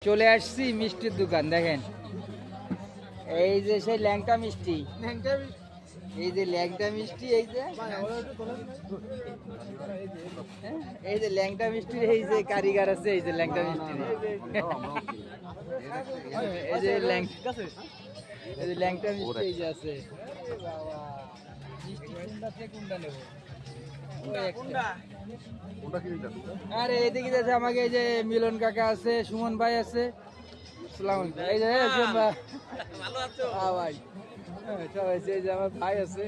চলে আসছি মিষ্টির দোকান দেখেন, এই যে সেই ল্যাংটা মিষ্টি, এই যে ল্যাংটা মিষ্টি, এই যে এই যে ল্যাংটা মিষ্টির এই যে কারিগর আছে, এই যে ল্যাংটা মিষ্টির এই যে ল্যাংটা মিষ্টি এই যে আছে। মিষ্টি কোনটা থেকে কোনটা নেব? আরে এদিকে আছে আমাকে, এই যে মিলন কাকা আছে, সুমন ভাই আছে, এই যে সুমন ভাই ভালো আছো? হ্যাঁ ভাই, সবাই আছে, এই যে আমার ভাই আছে,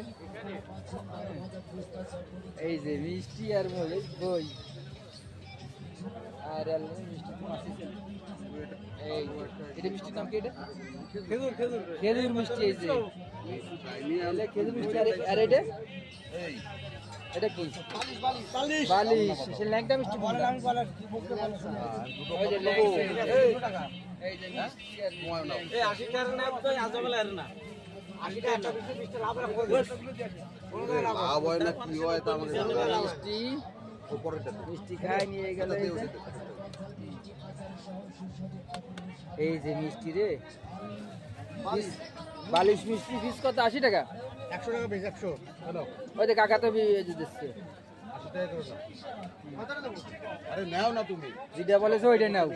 এই যে মিষ্টি আর দই আর মিষ্টি এই এটা মিষ্টির নাম কি? এটা খেজুর, খেজুর খেজুর মিষ্টি, এই যে খেজুর মিষ্টি। আর এটা এটা কি? বালিশ। সে ল্যাংটা মিষ্টি বলে, আমি বলার কি বলতে পারছি না। ওই যে এই যে মিষ্টি আর এই 80 টাকার নাম তো আজবেলা আর না, 80 টাকা 20 টা লাভ রাখবো, লাভ হয় না কি হয় তা আমাকে মিষ্টি উপরেটা মিষ্টি খাই নিয়ে গেল। এই যে মিষ্টি রে, বালিশ মিষ্টি পিস কত? 80 টাকা, 100 টাকা পিস। 100 হ্যালো, ওই যে কাকা তো দিচ্ছে 80 টাকা করে। আরে নাও না, তুমি যেটা বলেছো ওইটা নাও।